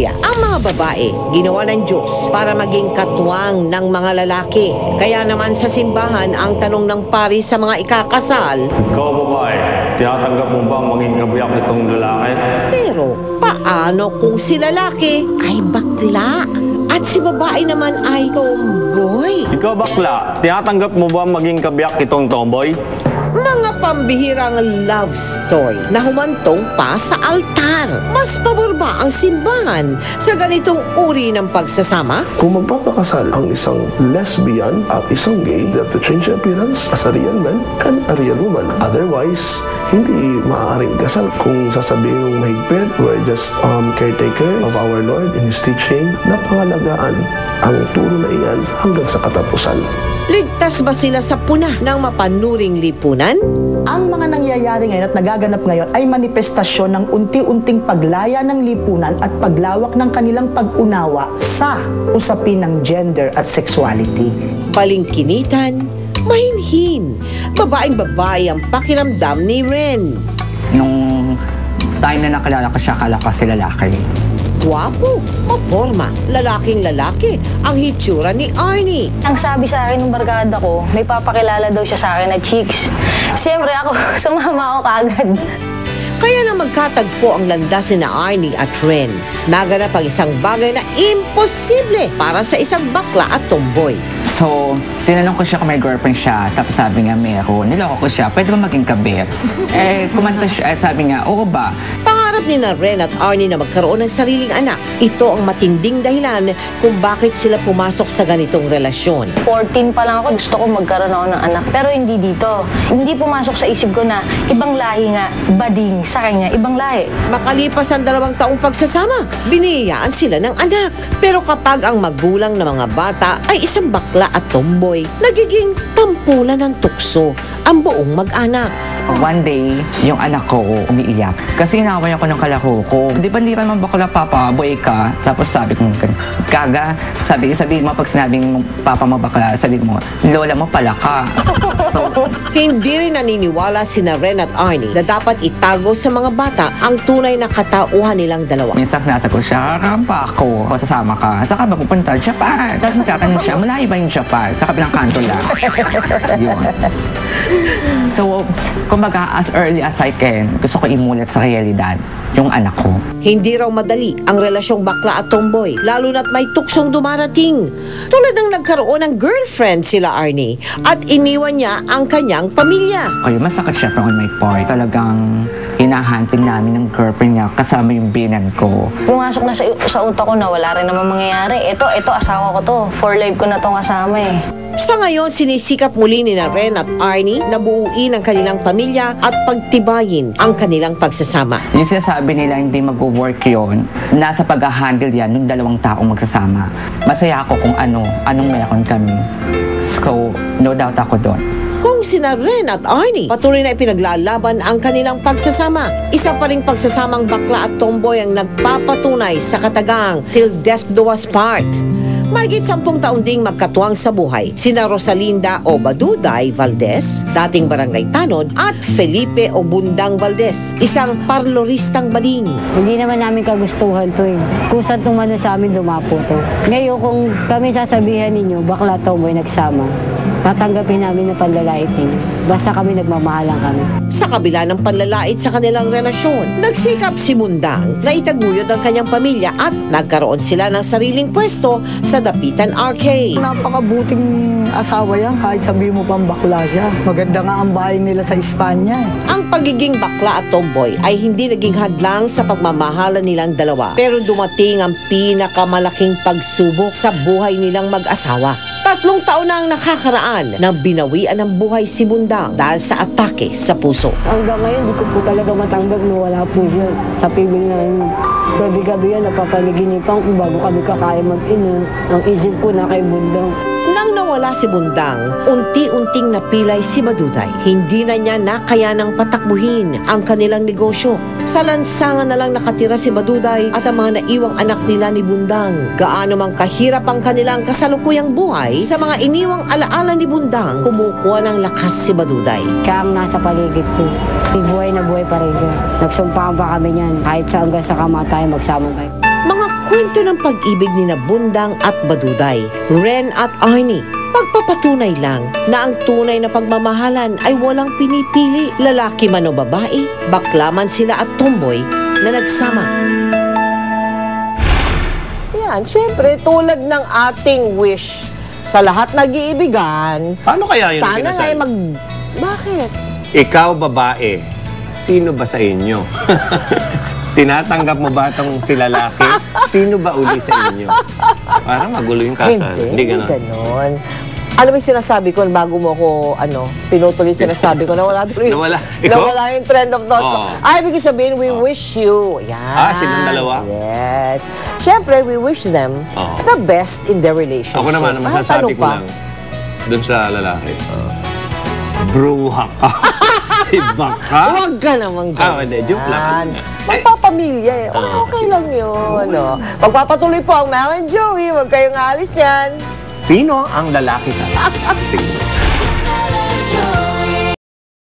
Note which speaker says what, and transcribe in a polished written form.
Speaker 1: Ang mga babae, ginawa ng Diyos para maging katuwang ng mga lalaki. Kaya naman sa simbahan, ang tanong ng pari sa mga ikakasal,
Speaker 2: Ikaw babae, tinatanggap mo bang maging kabiyak nitong lalaki?
Speaker 1: pero paano kung si lalaki ay bakla at si babae naman ay tomboy?
Speaker 2: Ikaw bakla, tinatanggap mo ba maging kabiyak itong tomboy?
Speaker 1: Mga pambihirang love story na humantong pa sa altar. Mas pabor ba ang simbahan sa ganitong uri ng pagsasama?
Speaker 3: Kung magpapakasal ang isang lesbian at isang gay, they have to change their appearance as a real man and a real woman. Otherwise, hindi maaaring kasal. Kung sasabihin mong mahigpit, we're just caretaker of our Lord in His teaching, napangalagaan ang turo na iyan hanggang sa katapusan.
Speaker 1: Ligtas ba sila sa puna ng mapanuring lipunan?
Speaker 4: Ang mga nangyayari ngayon at nagaganap ngayon ay manifestasyon ng unti-unting paglaya ng lipunan at paglawak ng kanilang pag-unawa sa usapin ng gender at sexuality.
Speaker 1: Balingkinitan, mahinhin, babaeng-babae ang pakiramdam ni Ren.
Speaker 5: Nung time na nakilala ko siya, akala ko kasi lalaki.
Speaker 1: Guwapo, maporma, lalaking-lalaki ang hitsura ni Arnie.
Speaker 6: Ang sabi sa akin ng barkada ko, may papakilala daw siya sa akin na chicks. Siyempre ako, sumama ako kaagad.
Speaker 1: Kaya na magkatagpo ang landas ni Arnie at Ren. Naganap ang isang bagay na imposible para sa isang bakla at tomboy.
Speaker 5: So, tinanong ko siya kung may girlfriend siya, tapos sabi niya meron. Niloko ko siya, pwede ba maging kabit? Kumanta siya, sabi niya, oo ba?
Speaker 1: Pangarap ni na Ren at Arnie na magkaroon ng sariling anak. Ito ang matinding dahilan kung bakit sila pumasok sa ganitong relasyon.
Speaker 6: 14 pa lang ako, gusto ko magkaroon ako ng anak. Pero hindi dito. Hindi pumasok sa isip ko na ibang lahi nga, bading sa kanya, ibang lahi.
Speaker 1: Makalipas ang 2 taong pagsasama, biniyayaan sila ng anak. Pero kapag ang magulang ng mga bata ay isang bakla at tomboy, nagiging tampulan ng tukso ang buong mag-anak.
Speaker 5: One day, yung anak ko umiiyak. Kasi inaway ako ng kalaro ko. Di ba hindi ka naman bakla, papa, boy ka? Tapos sabi ko, kaga, sabihin mo pag sinabing papa mo bakla, sabihin mo, lola mo pala ka. So,
Speaker 1: Hindi rin naniniwala sina Ren at Arnie na dapat itago sa mga bata ang tunay na katauhan nilang dalawa.
Speaker 5: minsan sinasagot siya, kakampa ako, sasama ka. Saan ka ba pupunta? Japan! Tapos nagtatanong siya, malayo ba yung Japan? Sa kabilang kanto lang. Yun. So, kumbaga, as early as I can, gusto ko imulat sa realidad yung anak ko.
Speaker 1: Hindi raw madali ang relasyong bakla at tomboy, lalo na't may tuksong dumarating. Tulad ng nagkaroon ng girlfriend sila Arnie at iniwan niya ang kanyang pamilya.
Speaker 5: Kaya masakit siya on my part. Talagang hinahunting namin ng girlfriend niya kasama yung binan ko.
Speaker 6: Pumasok na sa utak ko na wala rin naman mangyayari. Ito, asawa ko to. For life ko na tong kasama eh.
Speaker 1: Sa ngayon, sinisikap muli ni na Ren at Arnie na buuin ang kanilang pamilya at pagtibayin ang kanilang pagsasama.
Speaker 5: Yung sinasabi nila hindi mag-work yun, nasa pag-handle yan ng 2 taong magsasama. Masaya ako kung anong meron kami. So, no doubt ako doon.
Speaker 1: Kung sina Ren at Arnie patuloy na ipinaglalaban ang kanilang pagsasama, isa pa ring pagsasamang bakla at tomboy ang nagpapatunay sa katagang till death do us part. Mahigit 10 taon ding magkatuwang sa buhay sina Rosalinda o Baduday Valdez, dating barangay tanod, at Felipe o Bundang Valdez, isang parloristang baling.
Speaker 7: Hindi naman namin kagustuhan to eh. Kung saan tumano sa amin, dumapo to. Ngayon, kung kami sasabihan ninyo, bakla tomboy nagsama, tatanggapin namin na panlalait ninyo. Basta kami nagmamahalan kami.
Speaker 1: Sa kabila ng panlalait sa kanilang relasyon, nagsikap si Bundang na itaguyod ang kanyang pamilya at nagkaroon sila ng sariling pwesto sa Dapitan Arcade.
Speaker 4: Napakabuting asawa yan, kahit sabihin mo pang bakla siya. Maganda nga ang bahay nila sa Espanya.
Speaker 1: Ang pagiging bakla at tomboy ay hindi naging hadlang sa pagmamahalan nilang dalawa. Pero dumating ang pinakamalaking pagsubok sa buhay nilang mag-asawa. 3 taon na ang nakakaraan nang binawian ng buhay si Bundang dahil sa atake sa puso.
Speaker 7: Hanggang ngayon, di ko po talaga matanggap na wala po siya. Sa pigil na gabi-gabi yan, napapaniginipan kung bago kami kakaya mag-ina. Ang isip ko na kay Bundang.
Speaker 1: Nang nawala si Bundang, unti-unting napilay si Baduday. Hindi na niya nakayanang patakbuhin ang kanilang negosyo. Sa lansangan na lang nakatira si Baduday at ang mga naiwang anak nila ni Bundang. Gaano mang kahirap ang kanilang kasalukuyang buhay, sa mga iniwang alaala ni Bundang, kumukuha ng lakas si Baduday.
Speaker 7: Siya ang nasa paligid ko. Buhay na buhay pa rin siya. Nagsumpahan pa kami niyan. Kahit sa hanggang sa kamatayan, magsama tayo.
Speaker 1: Mga Kwento ng pag-ibig ni Bundang at Baduday, Ren at Arnie. Pagpapatunay lang na ang tunay na pagmamahalan ay walang pinipili, lalaki man o babae, bakla man sila at tomboy na nagsama.
Speaker 8: Yan, syempre, tulad ng ating wish sa lahat nag-iibigan,
Speaker 9: Paano kaya yun
Speaker 8: sana
Speaker 9: kinasal?
Speaker 8: nga Bakit?
Speaker 9: Ikaw, babae, sino ba sa inyo? Tinatanggap mo ba itong si lalaki? Sino ba uli sa inyo? Parang magulo yung kasal. Hindi ganon.
Speaker 8: ganon. Ano ba yung sinasabi ko bago mo ako, pinutuloy sinasabi ko na wala tuloy.
Speaker 9: Nawala. Ikaw?
Speaker 8: Nawala yung trend of thought ko.
Speaker 9: Oo.
Speaker 8: Ay, ibig sabihin, we wish you. Yan.
Speaker 9: Silang dalawa?
Speaker 8: Yes. Siyempre, we wish them
Speaker 9: Oo.
Speaker 8: the best in their relationship.
Speaker 9: Ako naman, ang masasabi ko lang, dun sa lalaki, bruha ka. Iba ka.
Speaker 8: Huwag ka namang ganyan.
Speaker 9: Hindi. Joke lang.
Speaker 8: Magpapamilya eh. Okay lang yun. Magpapatuloy po ang Mel and Joey. Huwag kayong alis dyan.
Speaker 9: Sino ang lalaki sa Sige.